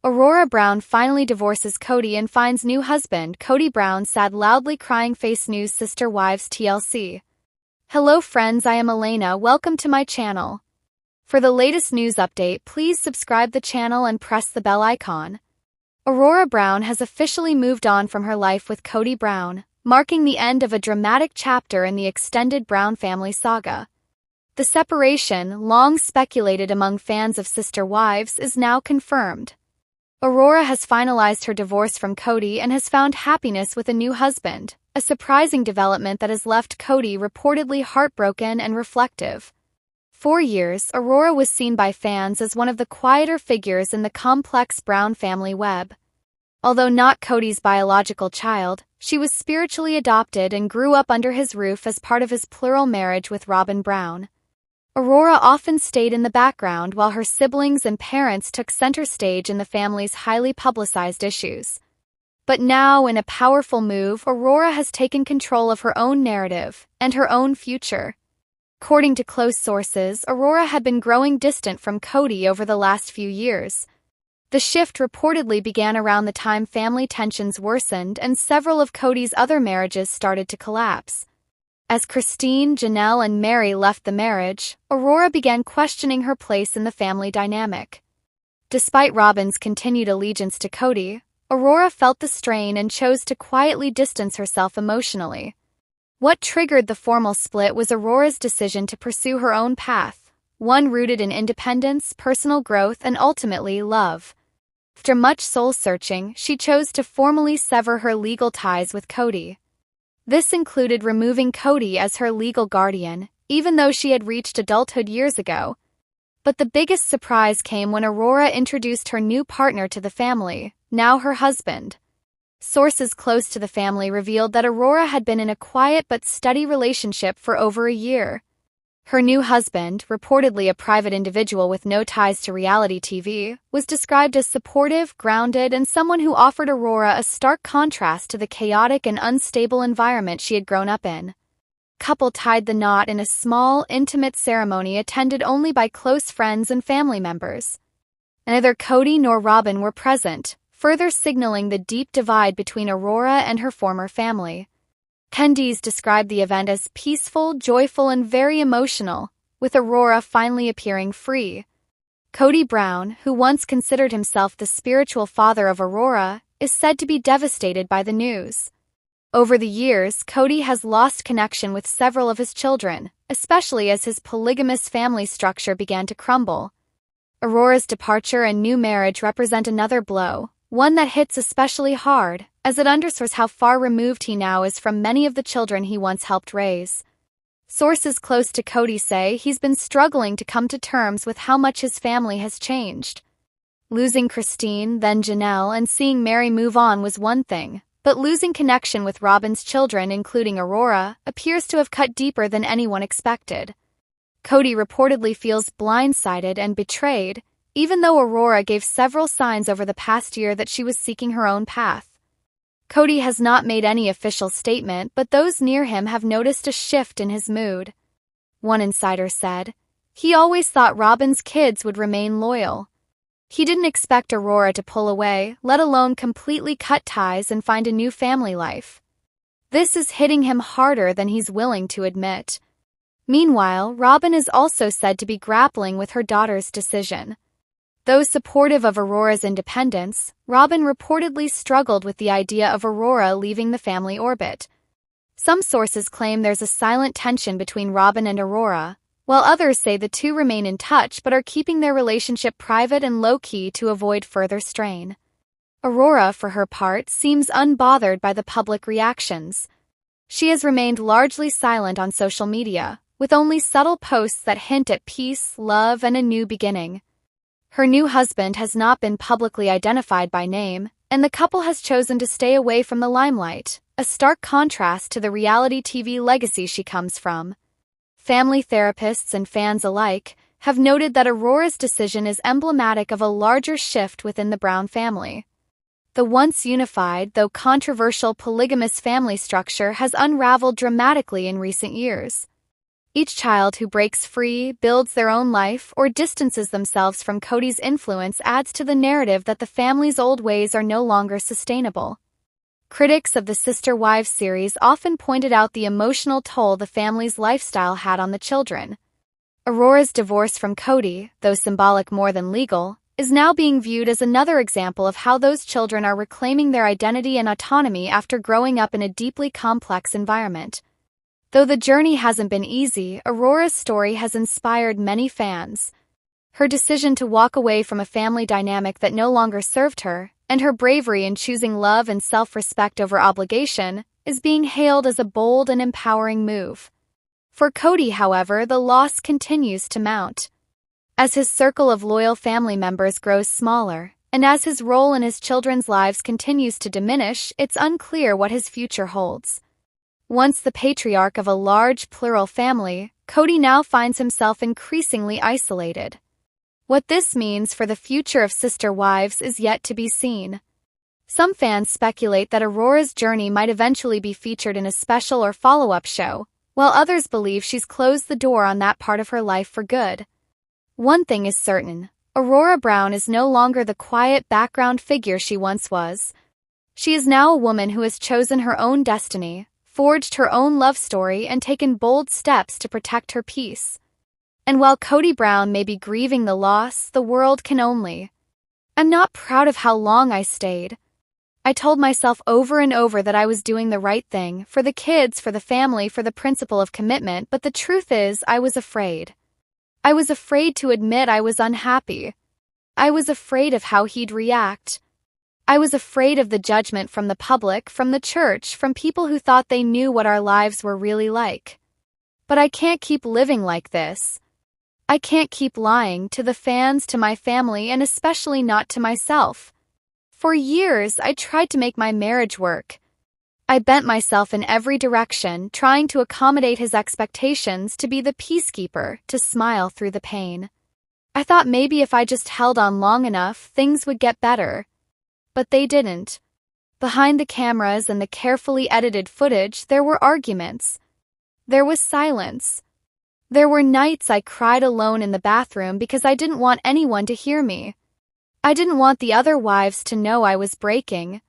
Aurora Brown finally divorces Kody and finds new husband. Kody Brown sad loudly crying face news sister wives TLC. Hello friends, I am Elena, welcome to my channel. For the latest news update, please subscribe the channel and press the bell icon. Aurora Brown has officially moved on from her life with Kody Brown, marking the end of a dramatic chapter in the extended Brown family saga. The separation, long speculated among fans of sister wives, is now confirmed. Aurora has finalized her divorce from Kody and has found happiness with a new husband, a surprising development that has left Kody reportedly heartbroken and reflective. For years, Aurora was seen by fans as one of the quieter figures in the complex Brown family web. Although not Kody's biological child, she was spiritually adopted and grew up under his roof as part of his plural marriage with Robin Brown. Aurora often stayed in the background while her siblings and parents took center stage in the family's highly publicized issues. But now, in a powerful move, Aurora has taken control of her own narrative and her own future. According to close sources, Aurora had been growing distant from Kody over the last few years. The shift reportedly began around the time family tensions worsened and several of Kody's other marriages started to collapse. As Christine, Janelle, and Mary left the marriage, Aurora began questioning her place in the family dynamic. Despite Robin's continued allegiance to Kody, Aurora felt the strain and chose to quietly distance herself emotionally. What triggered the formal split was Aurora's decision to pursue her own path, one rooted in independence, personal growth, and ultimately love. After much soul-searching, she chose to formally sever her legal ties with Kody. This included removing Kody as her legal guardian, even though she had reached adulthood years ago. But the biggest surprise came when Aurora introduced her new partner to the family, now her husband. Sources close to the family revealed that Aurora had been in a quiet but steady relationship for over a year. Her new husband, reportedly a private individual with no ties to reality TV, was described as supportive, grounded, and someone who offered Aurora a stark contrast to the chaotic and unstable environment she had grown up in. The couple tied the knot in a small, intimate ceremony attended only by close friends and family members. Neither Kody nor Robin were present, further signaling the deep divide between Aurora and her former family. Candice described the event as peaceful, joyful, and very emotional, with Aurora finally appearing free. Kody Brown, who once considered himself the spiritual father of Aurora, is said to be devastated by the news. Over the years, Kody has lost connection with several of his children, especially as his polygamous family structure began to crumble. Aurora's departure and new marriage represent another blow, one that hits especially hard, as it underscores how far removed he now is from many of the children he once helped raise. Sources close to Kody say he's been struggling to come to terms with how much his family has changed. Losing Christine, then Janelle, and seeing Mary move on was one thing, but losing connection with Robin's children, including Aurora, appears to have cut deeper than anyone expected. Kody reportedly feels blindsided and betrayed, even though Aurora gave several signs over the past year that she was seeking her own path. Kody has not made any official statement, but those near him have noticed a shift in his mood. One insider said, "He always thought Robin's kids would remain loyal. He didn't expect Aurora to pull away, let alone completely cut ties and find a new family life. This is hitting him harder than he's willing to admit." Meanwhile, Robin is also said to be grappling with her daughter's decision. Though supportive of Aurora's independence, Robin reportedly struggled with the idea of Aurora leaving the family orbit. Some sources claim there's a silent tension between Robin and Aurora, while others say the two remain in touch but are keeping their relationship private and low-key to avoid further strain. Aurora, for her part, seems unbothered by the public reactions. She has remained largely silent on social media, with only subtle posts that hint at peace, love, and a new beginning. Her new husband has not been publicly identified by name, and the couple has chosen to stay away from the limelight, a stark contrast to the reality TV legacy she comes from. Family therapists and fans alike have noted that Aurora's decision is emblematic of a larger shift within the Brown family. The once unified, though controversial polygamous family structure has unraveled dramatically in recent years. Each child who breaks free, builds their own life, or distances themselves from Kody's influence adds to the narrative that the family's old ways are no longer sustainable. Critics of the Sister Wives series often pointed out the emotional toll the family's lifestyle had on the children. Aurora's divorce from Kody, though symbolic more than legal, is now being viewed as another example of how those children are reclaiming their identity and autonomy after growing up in a deeply complex environment. Though the journey hasn't been easy, Aurora's story has inspired many fans. Her decision to walk away from a family dynamic that no longer served her, and her bravery in choosing love and self-respect over obligation, is being hailed as a bold and empowering move. For Kody, however, the loss continues to mount. As his circle of loyal family members grows smaller, and as his role in his children's lives continues to diminish, it's unclear what his future holds. Once the patriarch of a large, plural family, Kody now finds himself increasingly isolated. What this means for the future of Sister Wives is yet to be seen. Some fans speculate that Aurora's journey might eventually be featured in a special or follow-up show, while others believe she's closed the door on that part of her life for good. One thing is certain, Aurora Brown is no longer the quiet background figure she once was. She is now a woman who has chosen her own destiny, forged her own love story, and taken bold steps to protect her peace. And while Kody Brown may be grieving the loss, the world can only. I'm not proud of how long I stayed. I told myself over and over that I was doing the right thing, for the kids, for the family, for the principle of commitment, but the truth is, I was afraid. I was afraid to admit I was unhappy. I was afraid of how he'd react. I was afraid of the judgment from the public, from the church, from people who thought they knew what our lives were really like. But I can't keep living like this. I can't keep lying to the fans, to my family, and especially not to myself. For years, I tried to make my marriage work. I bent myself in every direction, trying to accommodate his expectations, to be the peacekeeper, to smile through the pain. I thought maybe if I just held on long enough, things would get better. But they didn't. Behind the cameras and the carefully edited footage, there were arguments. There was silence. There were nights I cried alone in the bathroom because I didn't want anyone to hear me. I didn't want the other wives to know I was breaking.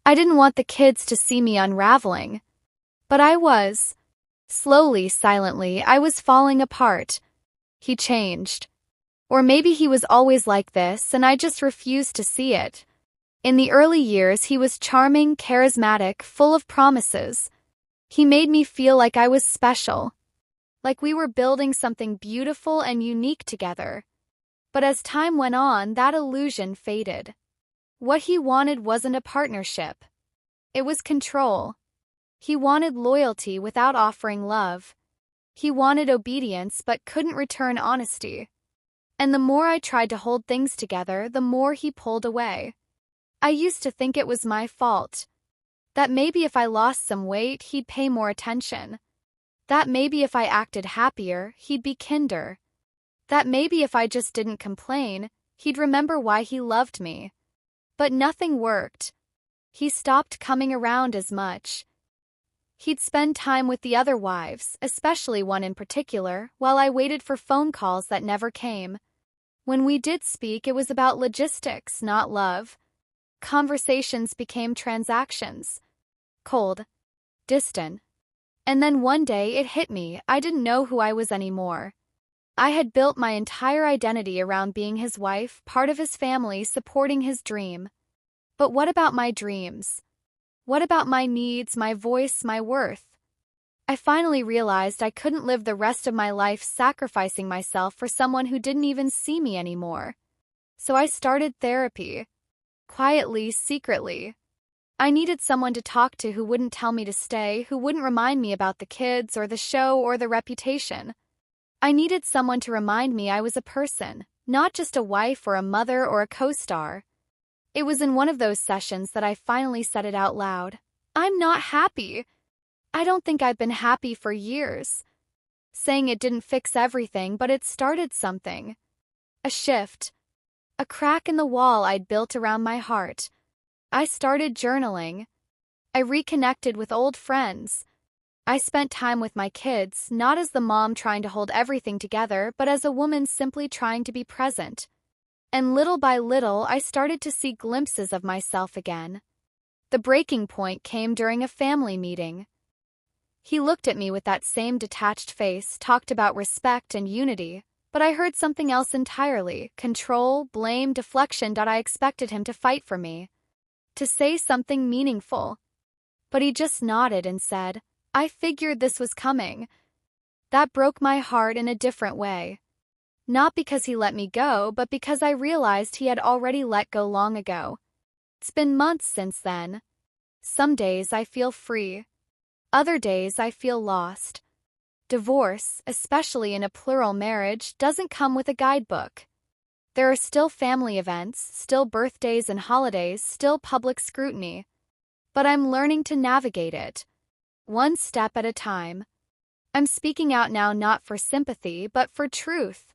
I didn't want the kids to see me unraveling. But I was. Slowly, silently, I was falling apart. He changed. Or maybe he was always like this and I just refused to see it. In the early years, he was charming, charismatic, full of promises. He made me feel like I was special. Like we were building something beautiful and unique together. But as time went on, that illusion faded. What he wanted wasn't a partnership. It was control. He wanted loyalty without offering love. He wanted obedience but couldn't return honesty. And the more I tried to hold things together, the more he pulled away. I used to think it was my fault. That maybe if I lost some weight, he'd pay more attention. That maybe if I acted happier, he'd be kinder. That maybe if I just didn't complain, he'd remember why he loved me. But nothing worked. He stopped coming around as much. He'd spend time with the other wives, especially one in particular, while I waited for phone calls that never came. When we did speak, it was about logistics, not love. Conversations became transactions. Cold. Distant. And then one day it hit me, I didn't know who I was anymore. I had built my entire identity around being his wife, part of his family, supporting his dream. But what about my dreams? What about my needs, my voice, my worth? I finally realized I couldn't live the rest of my life sacrificing myself for someone who didn't even see me anymore. So I started therapy. Quietly, secretly. I needed someone to talk to who wouldn't tell me to stay, who wouldn't remind me about the kids or the show or the reputation. I needed someone to remind me I was a person, not just a wife or a mother or a co-star. It was in one of those sessions that I finally said it out loud. I'm not happy. I don't think I've been happy for years. Saying it didn't fix everything, but it started something. A shift. A crack in the wall I'd built around my heart. I started journaling. I reconnected with old friends. I spent time with my kids, not as the mom trying to hold everything together, but as a woman simply trying to be present. And little by little, I started to see glimpses of myself again. The breaking point came during a family meeting. He looked at me with that same detached face, talked about respect and unity, but I heard something else entirely: control, blame, deflection. I expected him to fight for me, to say something meaningful. But he just nodded and said, "I figured this was coming." That broke my heart in a different way. Not because he let me go, but because I realized he had already let go long ago. It's been months since then. Some days I feel free. Other days I feel lost. Divorce, especially in a plural marriage, doesn't come with a guidebook. There are still family events, still birthdays and holidays, still public scrutiny. But I'm learning to navigate it, one step at a time. I'm speaking out now not for sympathy, but for truth.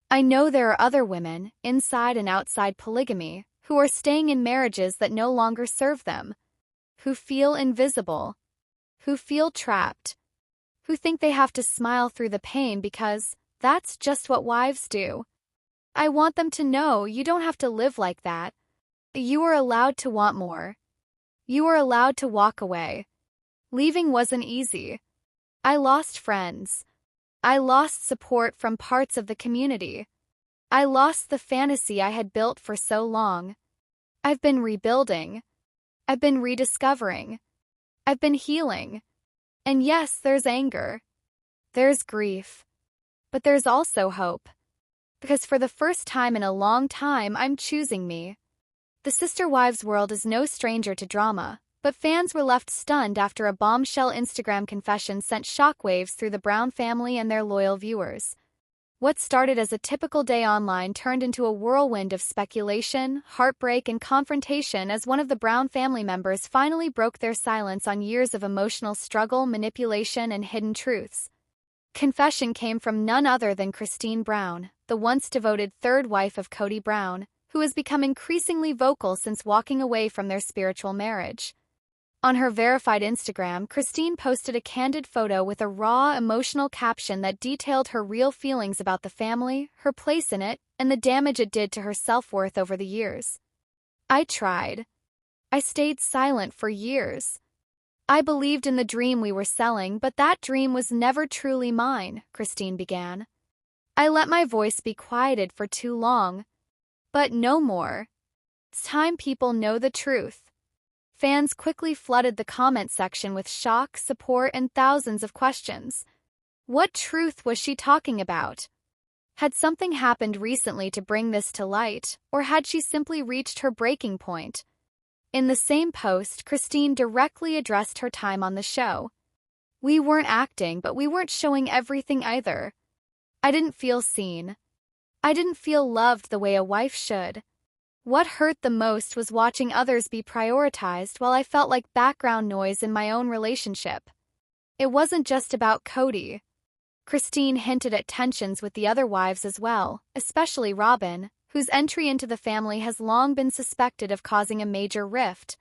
I know there are other women, inside and outside polygamy, who are staying in marriages that no longer serve them, who feel invisible, who feel trapped, who think they have to smile through the pain because that's just what wives do. I want them to know you don't have to live like that. You are allowed to want more. You are allowed to walk away. Leaving wasn't easy. I lost friends. I lost support from parts of the community. I lost the fantasy I had built for so long. I've been rebuilding. I've been rediscovering. I've been healing. And yes, there's anger. There's grief. But there's also hope. Because for the first time in a long time, I'm choosing me. The Sister Wives world is no stranger to drama, but fans were left stunned after a bombshell Instagram confession sent shockwaves through the Brown family and their loyal viewers. What started as a typical day online turned into a whirlwind of speculation, heartbreak, and confrontation as one of the Brown family members finally broke their silence on years of emotional struggle, manipulation, and hidden truths. Confession came from none other than Christine Brown, the once devoted third wife of Kody Brown, who has become increasingly vocal since walking away from their spiritual marriage. On her verified Instagram, Christine posted a candid photo with a raw, emotional caption that detailed her real feelings about the family, her place in it, and the damage it did to her self-worth over the years. "I tried. I stayed silent for years. I believed in the dream we were selling, but that dream was never truly mine," Christine began. "I let my voice be quieted for too long. But no more. It's time people know the truth." Fans quickly flooded the comment section with shock, support, and thousands of questions. What truth was she talking about? Had something happened recently to bring this to light, or had she simply reached her breaking point? In the same post, Christine directly addressed her time on the show. "We weren't acting, but we weren't showing everything either. I didn't feel seen. I didn't feel loved the way a wife should. What hurt the most was watching others be prioritized while I felt like background noise in my own relationship. It wasn't just about Kody." Christine hinted at tensions with the other wives as well, especially Robyn, whose entry into the family has long been suspected of causing a major rift.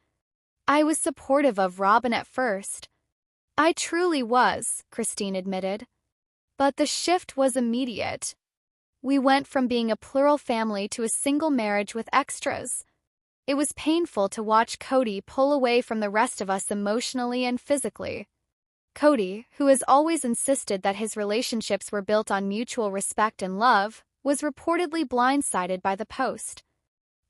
"I was supportive of Robyn at first. I truly was," Christine admitted. "But the shift was immediate. We went from being a plural family to a single marriage with extras. It was painful to watch Kody pull away from the rest of us emotionally and physically." Kody, who has always insisted that his relationships were built on mutual respect and love, was reportedly blindsided by the post.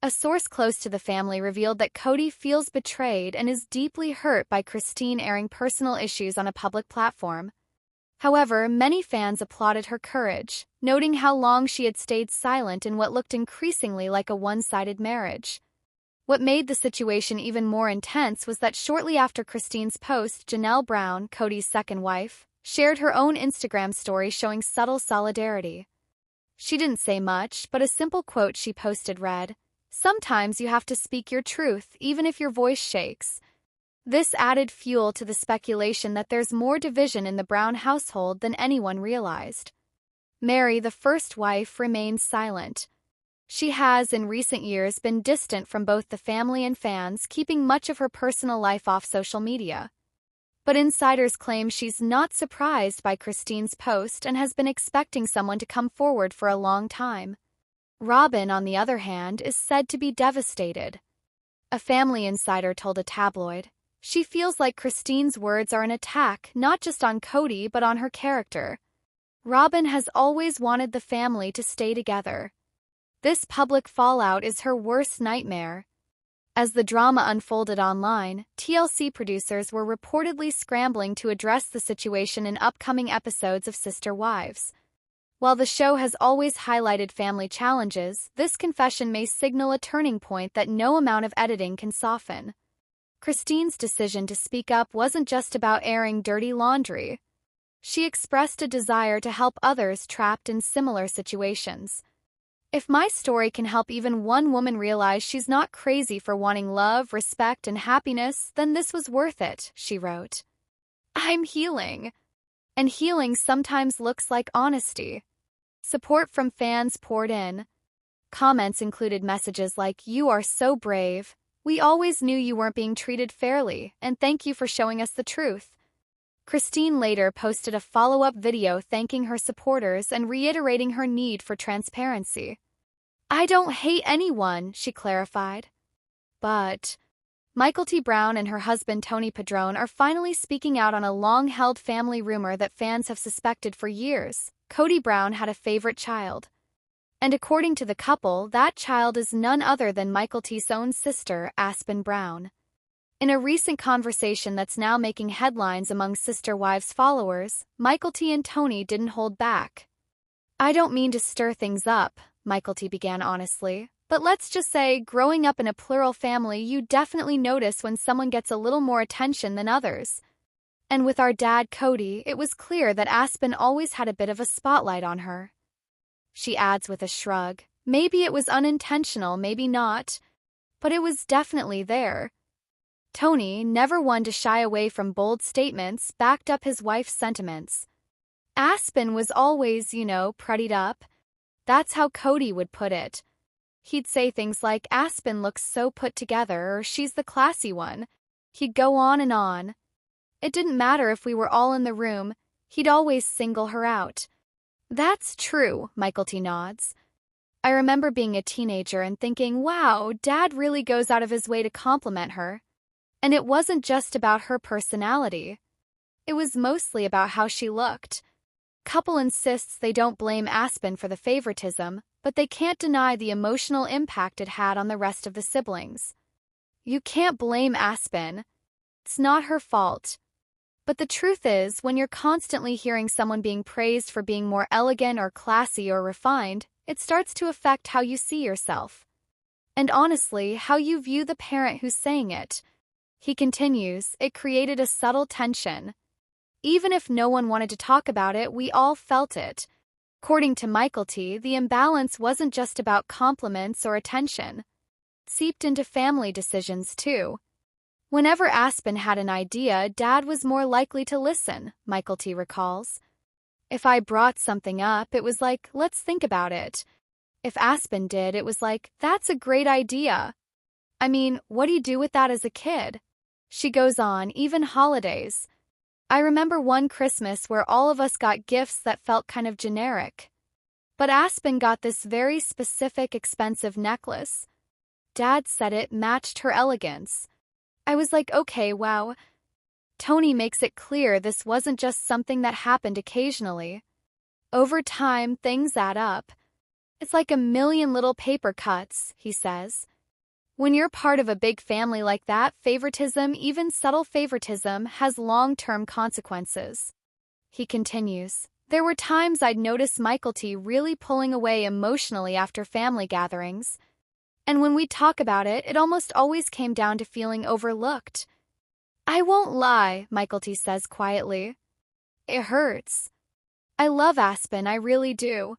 A source close to the family revealed that Kody feels betrayed and is deeply hurt by Christine airing personal issues on a public platform. However, many fans applauded her courage, noting how long she had stayed silent in what looked increasingly like a one-sided marriage. What made the situation even more intense was that shortly after Christine's post, Janelle Brown, Kody's second wife, shared her own Instagram story showing subtle solidarity. She didn't say much, but a simple quote she posted read, "Sometimes you have to speak your truth, even if your voice shakes." This added fuel to the speculation that there's more division in the Brown household than anyone realized. Mary, the first wife, remained silent. She has, in recent years, been distant from both the family and fans, keeping much of her personal life off social media. But insiders claim she's not surprised by Christine's post and has been expecting someone to come forward for a long time. Robyn, on the other hand, is said to be devastated. A family insider told a tabloid, "She feels like Christine's words are an attack not just on Kody but on her character. Robyn has always wanted the family to stay together. This public fallout is her worst nightmare." As the drama unfolded online, TLC producers were reportedly scrambling to address the situation in upcoming episodes of Sister Wives. While the show has always highlighted family challenges, this confession may signal a turning point that no amount of editing can soften. Christine's decision to speak up wasn't just about airing dirty laundry. She expressed a desire to help others trapped in similar situations. "If my story can help even one woman realize she's not crazy for wanting love, respect, and happiness, then this was worth it," she wrote. "I'm healing. And healing sometimes looks like honesty." Support from fans poured in. Comments included messages like, "You are so brave. We always knew you weren't being treated fairly, and thank you for showing us the truth." Christine later posted a follow-up video thanking her supporters and reiterating her need for transparency. "I don't hate anyone," she clarified. But Michael T. Brown and her husband Tony Padron are finally speaking out on a long-held family rumor that fans have suspected for years. Kody Brown had a favorite child. And according to the couple, that child is none other than Michael T.'s own sister, Aspen Brown. In a recent conversation that's now making headlines among Sister Wives followers, Michael T. and Tony didn't hold back. "I don't mean to stir things up," Michael T. began honestly, "but let's just say, growing up in a plural family, you definitely notice when someone gets a little more attention than others. And with our dad, Kody, it was clear that Aspen always had a bit of a spotlight on her." She adds with a shrug, "Maybe it was unintentional, maybe not, but it was definitely there." Tony, never one to shy away from bold statements, backed up his wife's sentiments. "Aspen was always, prettied up. That's how Kody would put it. He'd say things like, 'Aspen looks so put together,' or 'she's the classy one.' He'd go on and on. It didn't matter if we were all in the room, he'd always single her out." "That's true," Michael T. nods. "I remember being a teenager and thinking, wow, Dad really goes out of his way to compliment her. And it wasn't just about her personality. It was mostly about how she looked." Couple insists they don't blame Aspen for the favoritism, but they can't deny the emotional impact it had on the rest of the siblings. "You can't blame Aspen. It's not her fault." But the truth is, when you're constantly hearing someone being praised for being more elegant or classy or refined, it starts to affect how you see yourself. And honestly, how you view the parent who's saying it. He continues, "It created a subtle tension. Even if no one wanted to talk about it, we all felt it." According to Michael T., the imbalance wasn't just about compliments or attention. It seeped into family decisions, too. Whenever Aspen had an idea, Dad was more likely to listen, Michael T. recalls. "If I brought something up, it was like, 'Let's think about it.' If Aspen did, it was like, 'That's a great idea.' I mean, what do you do with that as a kid?" She goes on, "Even holidays. I remember one Christmas where all of us got gifts that felt kind of generic. But Aspen got this very specific, expensive necklace. Dad said it matched her elegance. I was like, okay, wow." Tony makes it clear this wasn't just something that happened occasionally. Over time, things add up. "It's like a million little paper cuts," he says. When you're part of a big family like that, favoritism, even subtle favoritism, has long-term consequences. He continues, "There were times I'd notice Michael T. really pulling away emotionally after family gatherings. And when we'd talk about it, it almost always came down to feeling overlooked. I won't lie," Michael T. says quietly. "It hurts. I love Aspen, I really do.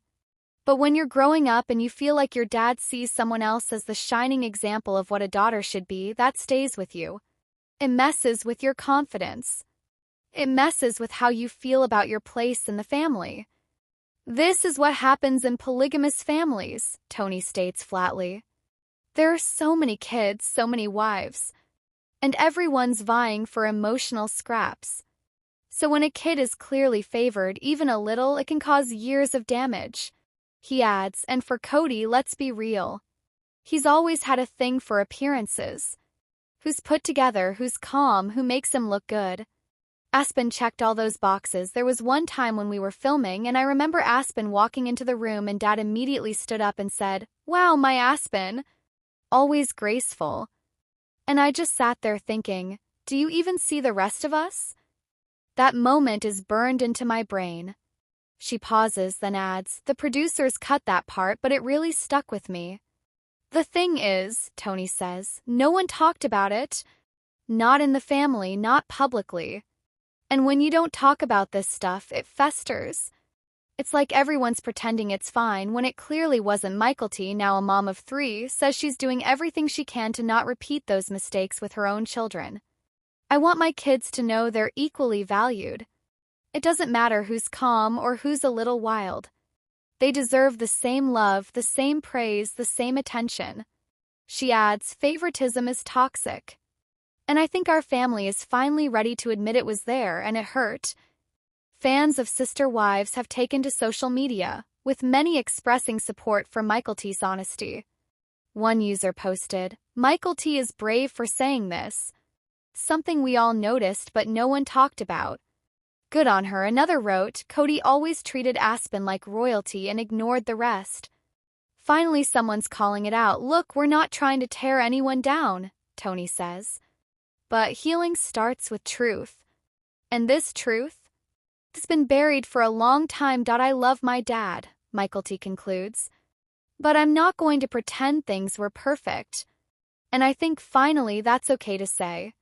But when you're growing up and you feel like your dad sees someone else as the shining example of what a daughter should be, that stays with you. It messes with your confidence. It messes with how you feel about your place in the family. This is what happens in polygamous families," Tony states flatly. "There are so many kids, so many wives. and everyone's vying for emotional scraps. So when a kid is clearly favored even a little, it can cause years of damage. He adds, and for Kody, let's be real. He's always had a thing for appearances. Who's put together, who's calm, who makes him look good. Aspen checked all those boxes. There was one time when we were filming, and I remember Aspen walking into the room and Dad immediately stood up and said, "Wow, my Aspen." Always graceful. And I just sat there thinking, do you even see the rest of us? That moment is burned into my brain. She pauses, then adds, the producers cut that part, but it really stuck with me. The thing is, Tony says, no one talked about it. Not in the family, not publicly. And when you don't talk about this stuff, it festers. It's like everyone's pretending it's fine when it clearly wasn't. Mykelti, now a mom of 3, says she's doing everything she can to not repeat those mistakes with her own children. I want my kids to know they're equally valued. It doesn't matter who's calm or who's a little wild. They deserve the same love, the same praise, the same attention. She adds, favoritism is toxic. And I think our family is finally ready to admit it was there and it hurt. Fans of Sister Wives have taken to social media, with many expressing support for Mykelti's honesty. One user posted, Mykelti is brave for saying this. Something we all noticed but no one talked about. Good on her. Another wrote, Kody always treated Aspen like royalty and ignored the rest. Finally someone's calling it out. Look, we're not trying to tear anyone down, Tony says. But healing starts with truth. And this truth has been buried for a long time. I love my dad, Mykelti concludes. But I'm not going to pretend things were perfect. And I think finally that's okay to say.